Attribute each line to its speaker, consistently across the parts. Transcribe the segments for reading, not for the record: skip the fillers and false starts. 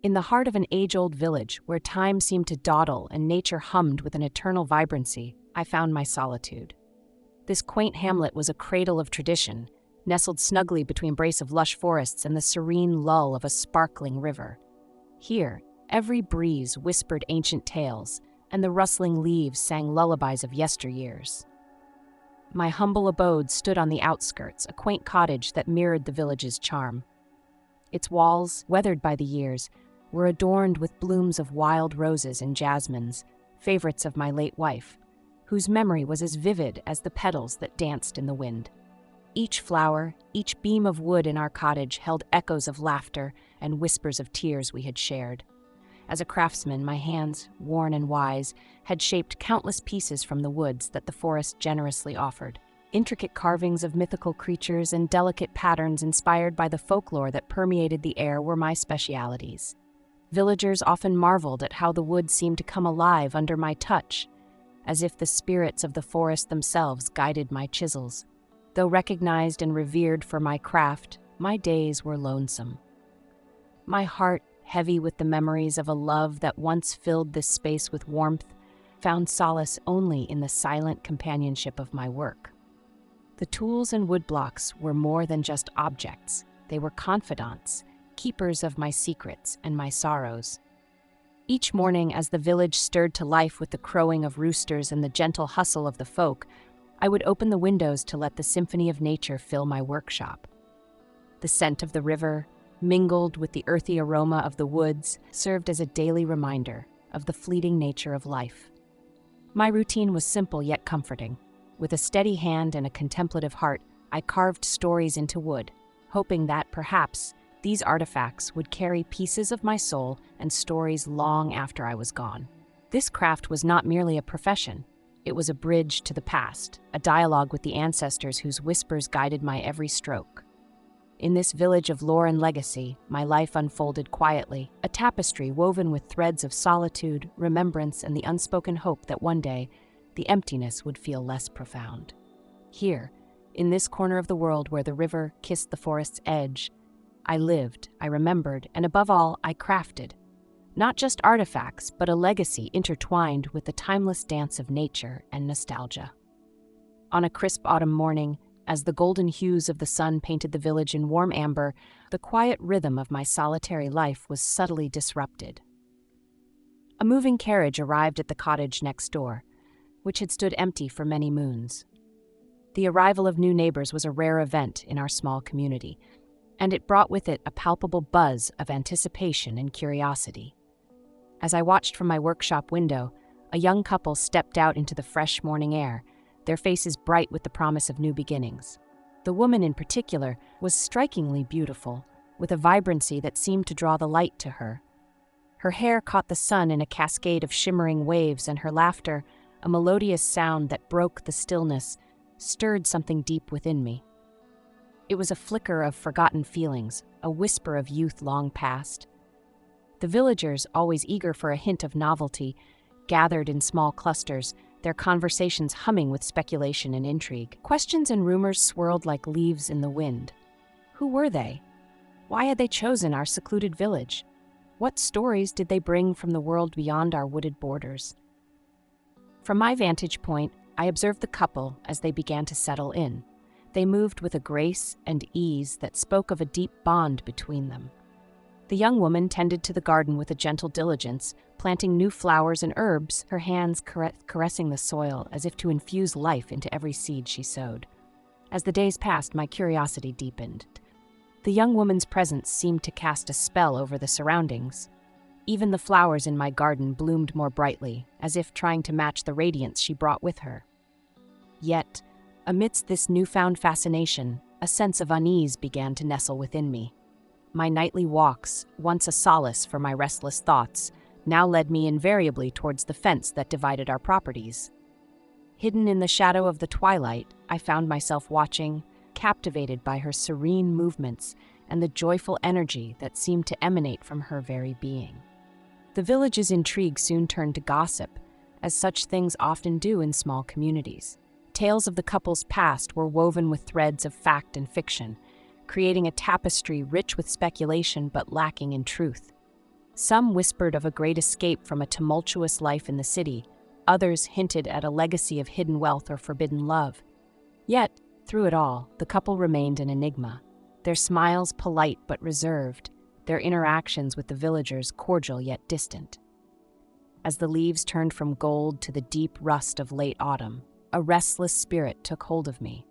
Speaker 1: In the heart of an age-old village where time seemed to dawdle and nature hummed with an eternal vibrancy, I found my solitude. This quaint hamlet was a cradle of tradition, nestled snugly between a brace of lush forests and the serene lull of a sparkling river. Here, every breeze whispered ancient tales, and the rustling leaves sang lullabies of yesteryears. My humble abode stood on the outskirts, a quaint cottage that mirrored the village's charm. Its walls, weathered by the years, were adorned with blooms of wild roses and jasmines, favorites of my late wife, whose memory was as vivid as the petals that danced in the wind. Each flower, each beam of wood in our cottage held echoes of laughter and whispers of tears we had shared. As a craftsman, my hands, worn and wise, had shaped countless pieces from the woods that the forest generously offered. Intricate carvings of mythical creatures and delicate patterns inspired by the folklore that permeated the air were my specialities. Villagers often marveled at how the woods seemed to come alive under my touch, as if the spirits of the forest themselves guided my chisels. Though recognized and revered for my craft, my days were lonesome. My heart, heavy with the memories of a love that once filled this space with warmth, found solace only in the silent companionship of my work. The tools and woodblocks were more than just objects. They were confidants, keepers of my secrets and my sorrows. Each morning, as the village stirred to life with the crowing of roosters and the gentle hustle of the folk, I would open the windows to let the symphony of nature fill my workshop. The scent of the river, mingled with the earthy aroma of the woods, served as a daily reminder of the fleeting nature of life. My routine was simple yet comforting. With a steady hand and a contemplative heart, I carved stories into wood, hoping that, perhaps, these artifacts would carry pieces of my soul and stories long after I was gone. This craft was not merely a profession. It was a bridge to the past, a dialogue with the ancestors whose whispers guided my every stroke. In this village of lore and legacy, my life unfolded quietly, a tapestry woven with threads of solitude, remembrance, and the unspoken hope that one day, the emptiness would feel less profound. Here, in this corner of the world where the river kissed the forest's edge, I lived, I remembered, and above all, I crafted. Not just artifacts, but a legacy intertwined with the timeless dance of nature and nostalgia. On a crisp autumn morning, as the golden hues of the sun painted the village in warm amber, the quiet rhythm of my solitary life was subtly disrupted. A moving carriage arrived at the cottage next door, which had stood empty for many moons. The arrival of new neighbors was a rare event in our small community, and it brought with it a palpable buzz of anticipation and curiosity. As I watched from my workshop window, a young couple stepped out into the fresh morning air, their faces bright with the promise of new beginnings. The woman in particular was strikingly beautiful, with a vibrancy that seemed to draw the light to her. Her hair caught the sun in a cascade of shimmering waves, and her laughter, a melodious sound that broke the stillness, stirred something deep within me. It was a flicker of forgotten feelings, a whisper of youth long past. The villagers, always eager for a hint of novelty, gathered in small clusters, their conversations humming with speculation and intrigue. Questions and rumors swirled like leaves in the wind. Who were they? Why had they chosen our secluded village? What stories did they bring from the world beyond our wooded borders? From my vantage point, I observed the couple as they began to settle in. They moved with a grace and ease that spoke of a deep bond between them. The young woman tended to the garden with a gentle diligence, planting new flowers and herbs, her hands caressing the soil as if to infuse life into every seed she sowed. As the days passed, my curiosity deepened. The young woman's presence seemed to cast a spell over the surroundings. Even the flowers in my garden bloomed more brightly, as if trying to match the radiance she brought with her. Yet, amidst this newfound fascination, a sense of unease began to nestle within me. My nightly walks, once a solace for my restless thoughts, now led me invariably towards the fence that divided our properties. Hidden in the shadow of the twilight, I found myself watching, captivated by her serene movements and the joyful energy that seemed to emanate from her very being. The village's intrigue soon turned to gossip, as such things often do in small communities. Tales of the couple's past were woven with threads of fact and fiction, creating a tapestry rich with speculation but lacking in truth. Some whispered of a great escape from a tumultuous life in the city. Others hinted at a legacy of hidden wealth or forbidden love. Yet, through it all, the couple remained an enigma. Their smiles polite but reserved, their interactions with the villagers cordial yet distant. As the leaves turned from gold to the deep rust of late autumn, a restless spirit took hold of me.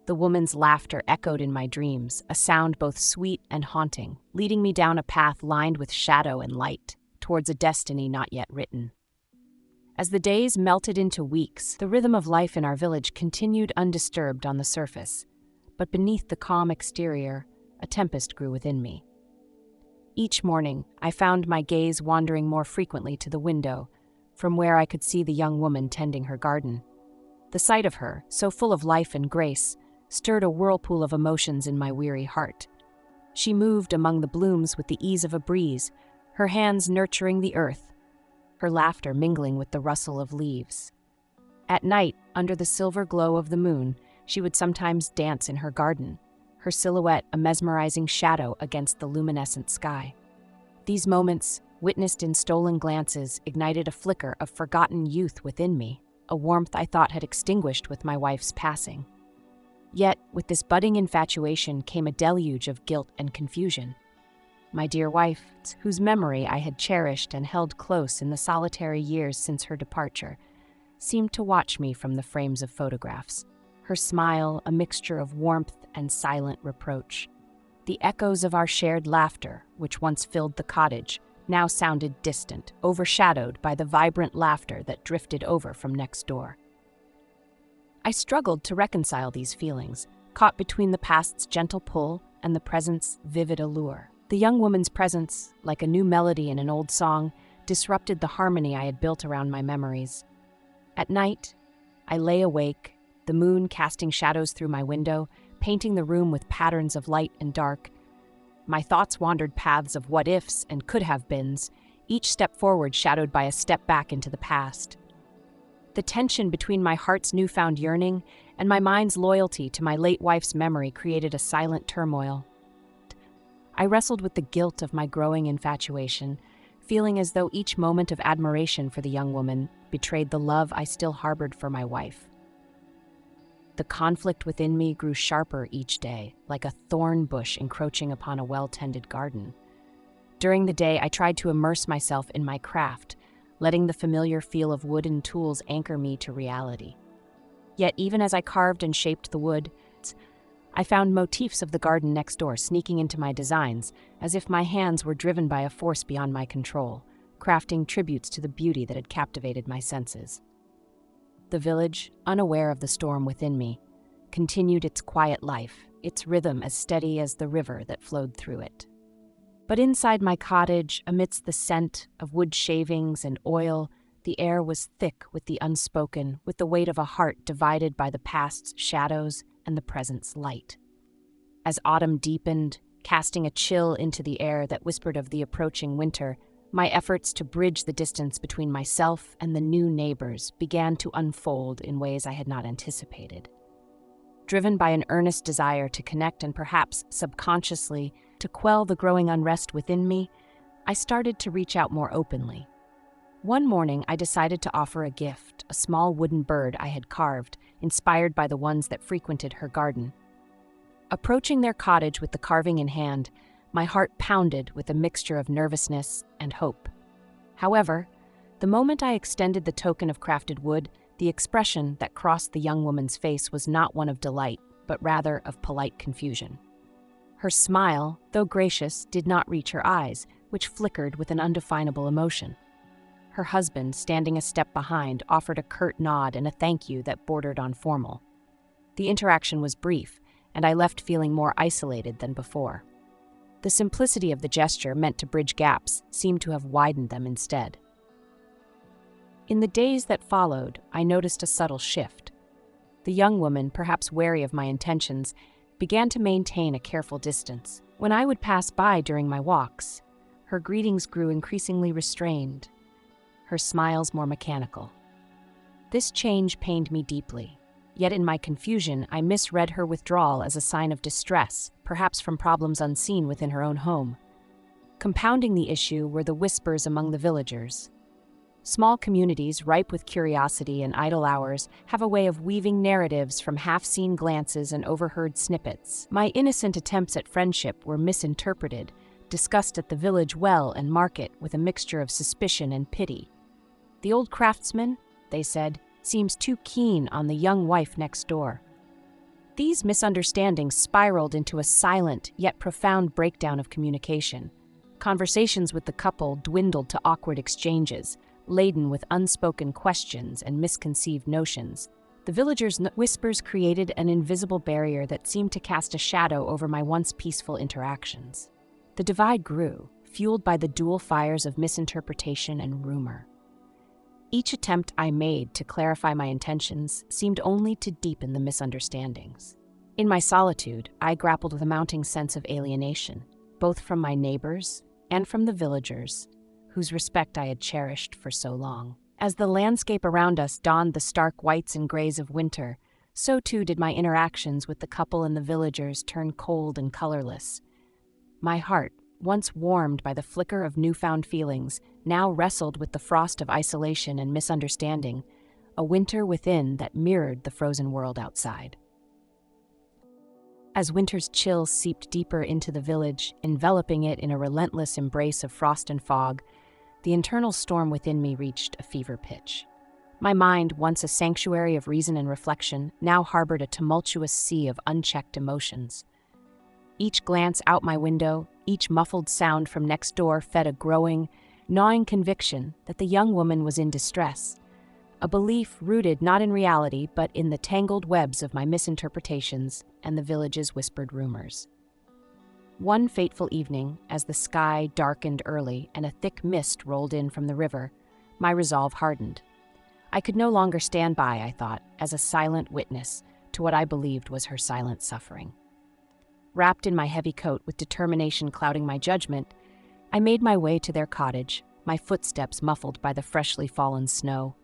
Speaker 1: The woman's laughter echoed in my dreams, a sound both sweet and haunting, leading me down a path lined with shadow and light, towards a destiny not yet written. As the days melted into weeks, the rhythm of life in our village continued undisturbed on the surface, but beneath the calm exterior, a tempest grew within me. Each morning, I found my gaze wandering more frequently to the window, from where I could see the young woman tending her garden. The sight of her, so full of life and grace, stirred a whirlpool of emotions in my weary heart. She moved among the blooms with the ease of a breeze, her hands nurturing the earth, her laughter mingling with the rustle of leaves. At night, under the silver glow of the moon, she would sometimes dance in her garden, her silhouette a mesmerizing shadow against the luminescent sky. These moments, witnessed in stolen glances, ignited a flicker of forgotten youth within me, a warmth I thought had extinguished with my wife's passing. Yet, with this budding infatuation came a deluge of guilt and confusion. My dear wife, whose memory I had cherished and held close in the solitary years since her departure, seemed to watch me from the frames of photographs, her smile a mixture of warmth and silent reproach. The echoes of our shared laughter, which once filled the cottage, now sounded distant, overshadowed by the vibrant laughter that drifted over from next door. I struggled to reconcile these feelings, caught between the past's gentle pull and the present's vivid allure. The young woman's presence, like a new melody in an old song, disrupted the harmony I had built around my memories. At night, I lay awake, the moon casting shadows through my window, painting the room with patterns of light and dark. My thoughts wandered paths of what-ifs and could-have-beens, each step forward shadowed by a step back into the past. The tension between my heart's newfound yearning and my mind's loyalty to my late wife's memory created a silent turmoil. I wrestled with the guilt of my growing infatuation, feeling as though each moment of admiration for the young woman betrayed the love I still harbored for my wife. The conflict within me grew sharper each day, like a thorn bush encroaching upon a well-tended garden. During the day, I tried to immerse myself in my craft, letting the familiar feel of wooden tools anchor me to reality. Yet even as I carved and shaped the wood, I found motifs of the garden next door sneaking into my designs, as if my hands were driven by a force beyond my control, crafting tributes to the beauty that had captivated my senses. The village, unaware of the storm within me, continued its quiet life, its rhythm as steady as the river that flowed through it. But inside my cottage, amidst the scent of wood shavings and oil, the air was thick with the unspoken, with the weight of a heart divided by the past's shadows and the present's light. As autumn deepened, casting a chill into the air that whispered of the approaching winter, my efforts to bridge the distance between myself and the new neighbors began to unfold in ways I had not anticipated. Driven by an earnest desire to connect and perhaps subconsciously to quell the growing unrest within me, I started to reach out more openly. One morning, I decided to offer a gift, a small wooden bird I had carved, inspired by the ones that frequented her garden. Approaching their cottage with the carving in hand, my heart pounded with a mixture of nervousness and hope. However, the moment I extended the token of crafted wood, the expression that crossed the young woman's face was not one of delight, but rather of polite confusion. Her smile, though gracious, did not reach her eyes, which flickered with an undefinable emotion. Her husband, standing a step behind, offered a curt nod and a thank you that bordered on formal. The interaction was brief, and I left feeling more isolated than before. The simplicity of the gesture meant to bridge gaps seemed to have widened them instead. In the days that followed, I noticed a subtle shift. The young woman, perhaps wary of my intentions, began to maintain a careful distance. When I would pass by during my walks, her greetings grew increasingly restrained, her smiles more mechanical. This change pained me deeply, yet in my confusion, I misread her withdrawal as a sign of distress, perhaps from problems unseen within her own home. Compounding the issue were the whispers among the villagers. Small communities, ripe with curiosity and idle hours, have a way of weaving narratives from half-seen glances and overheard snippets. My innocent attempts at friendship were misinterpreted, discussed at the village well and market with a mixture of suspicion and pity. The old craftsman, they said, seems too keen on the young wife next door. These misunderstandings spiraled into a silent yet profound breakdown of communication. Conversations with the couple dwindled to awkward exchanges, laden with unspoken questions and misconceived notions. The villagers' whispers created an invisible barrier that seemed to cast a shadow over my once peaceful interactions. The divide grew, fueled by the dual fires of misinterpretation and rumor. Each attempt I made to clarify my intentions seemed only to deepen the misunderstandings. In my solitude, I grappled with a mounting sense of alienation, both from my neighbors and from the villagers, whose respect I had cherished for so long. As the landscape around us donned the stark whites and grays of winter, so too did my interactions with the couple and the villagers turn cold and colorless. My heart, once warmed by the flicker of newfound feelings, now wrestled with the frost of isolation and misunderstanding, a winter within that mirrored the frozen world outside. As winter's chill seeped deeper into the village, enveloping it in a relentless embrace of frost and fog, the internal storm within me reached a fever pitch. My mind, once a sanctuary of reason and reflection, now harbored a tumultuous sea of unchecked emotions. Each glance out my window, each muffled sound from next door fed a growing, gnawing conviction that the young woman was in distress, a belief rooted not in reality but in the tangled webs of my misinterpretations and the village's whispered rumors. One fateful evening, as the sky darkened early and a thick mist rolled in from the river, my resolve hardened. I could no longer stand by, I thought, as a silent witness to what I believed was her silent suffering. Wrapped in my heavy coat with determination clouding my judgment, I made my way to their cottage, my footsteps muffled by the freshly fallen snow.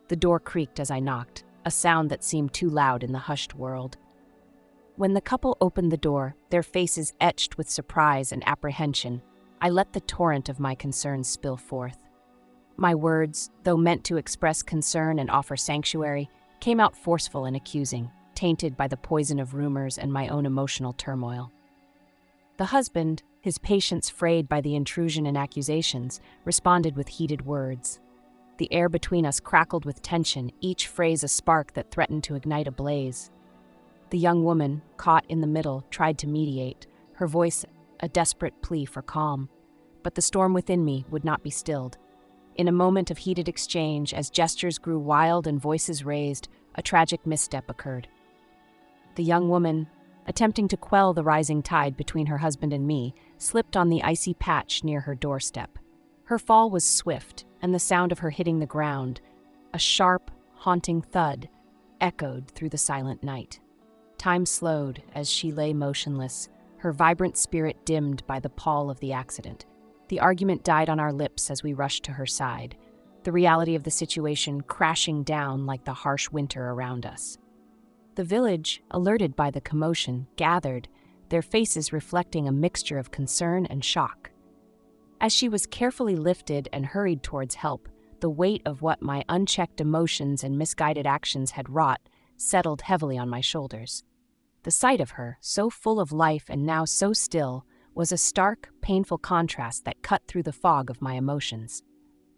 Speaker 1: The door creaked as I knocked, a sound that seemed too loud in the hushed world. When the couple opened the door, their faces etched with surprise and apprehension, I let the torrent of my concerns spill forth. My words, though meant to express concern and offer sanctuary, came out forceful and accusing, tainted by the poison of rumors and my own emotional turmoil. The husband, his patience frayed by the intrusion and accusations, responded with heated words. The air between us crackled with tension, each phrase a spark that threatened to ignite a blaze. The young woman, caught in the middle, tried to mediate, her voice a desperate plea for calm. But the storm within me would not be stilled. In a moment of heated exchange, as gestures grew wild and voices raised, a tragic misstep occurred. The young woman, attempting to quell the rising tide between her husband and me, slipped on the icy patch near her doorstep. Her fall was swift, and the sound of her hitting the ground, a sharp, haunting thud, echoed through the silent night. Time slowed as she lay motionless, her vibrant spirit dimmed by the pall of the accident. The argument died on our lips as we rushed to her side, the reality of the situation crashing down like the harsh winter around us. The village, alerted by the commotion, gathered, their faces reflecting a mixture of concern and shock. As she was carefully lifted and hurried towards help, the weight of what my unchecked emotions and misguided actions had wrought settled heavily on my shoulders. The sight of her, so full of life and now so still, was a stark, painful contrast that cut through the fog of my emotions.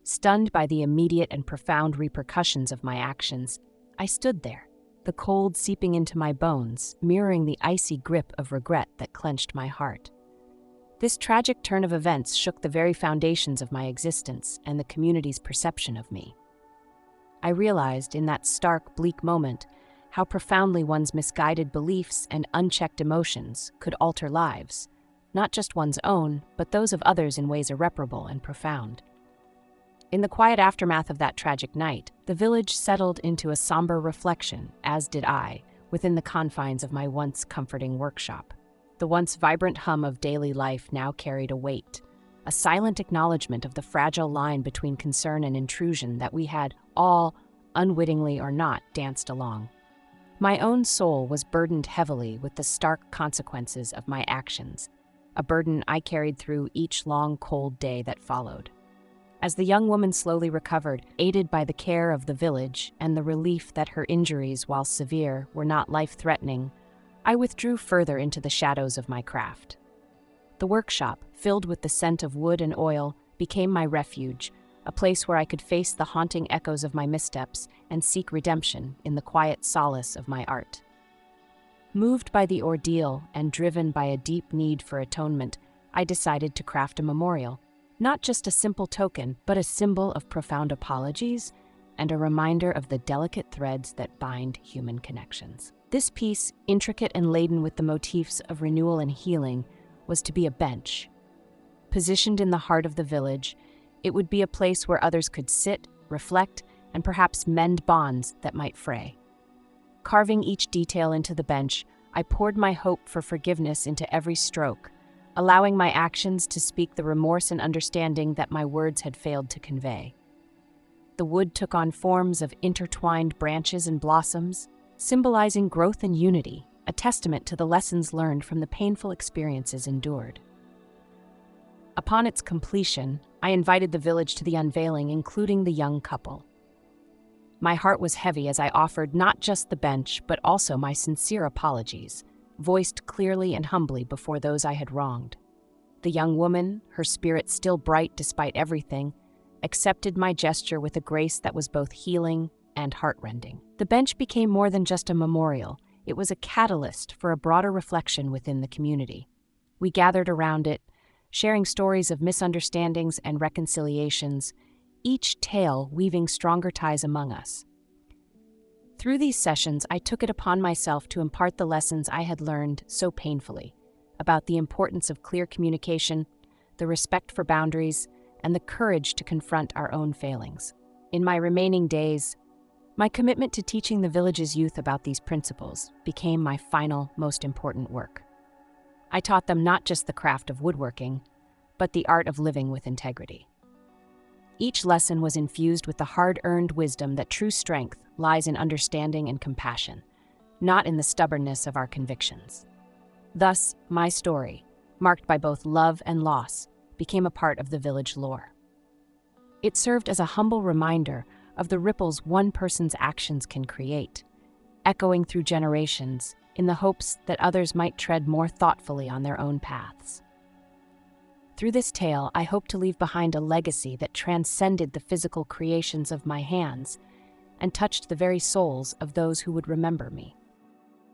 Speaker 1: Stunned by the immediate and profound repercussions of my actions, I stood there, the cold seeping into my bones, mirroring the icy grip of regret that clenched my heart. This tragic turn of events shook the very foundations of my existence and the community's perception of me. I realized in that stark, bleak moment how profoundly one's misguided beliefs and unchecked emotions could alter lives, not just one's own, but those of others in ways irreparable and profound. In the quiet aftermath of that tragic night, the village settled into a somber reflection, as did I, within the confines of my once comforting workshop. The once vibrant hum of daily life now carried a weight, a silent acknowledgement of the fragile line between concern and intrusion that we had all, unwittingly or not, danced along. My own soul was burdened heavily with the stark consequences of my actions, a burden I carried through each long, cold day that followed. As the young woman slowly recovered, aided by the care of the village and the relief that her injuries, while severe, were not life-threatening, I withdrew further into the shadows of my craft. The workshop, filled with the scent of wood and oil, became my refuge, a place where I could face the haunting echoes of my missteps and seek redemption in the quiet solace of my art. Moved by the ordeal and driven by a deep need for atonement, I decided to craft a memorial, not just a simple token, but a symbol of profound apologies and a reminder of the delicate threads that bind human connections. This piece, intricate and laden with the motifs of renewal and healing, was to be a bench. Positioned in the heart of the village, it would be a place where others could sit, reflect, and perhaps mend bonds that might fray. Carving each detail into the bench, I poured my hope for forgiveness into every stroke, allowing my actions to speak the remorse and understanding that my words had failed to convey. The wood took on forms of intertwined branches and blossoms, symbolizing growth and unity, a testament to the lessons learned from the painful experiences endured. Upon its completion, I invited the village to the unveiling, including the young couple. My heart was heavy as I offered not just the bench, but also my sincere apologies, voiced clearly and humbly before those I had wronged. The young woman, her spirit still bright despite everything, accepted my gesture with a grace that was both healing and heartrending. The bench became more than just a memorial. It was a catalyst for a broader reflection within the community. We gathered around it, sharing stories of misunderstandings and reconciliations, each tale weaving stronger ties among us. Through these sessions, I took it upon myself to impart the lessons I had learned so painfully about the importance of clear communication, the respect for boundaries, and the courage to confront our own failings. In my remaining days, my commitment to teaching the village's youth about these principles became my final, most important work. I taught them not just the craft of woodworking, but the art of living with integrity. Each lesson was infused with the hard-earned wisdom that true strength lies in understanding and compassion, not in the stubbornness of our convictions. Thus, my story, marked by both love and loss, became a part of the village lore. It served as a humble reminder of the ripples one person's actions can create, echoing through generations in the hopes that others might tread more thoughtfully on their own paths. Through this tale, I hope to leave behind a legacy that transcended the physical creations of my hands and touched the very souls of those who would remember me.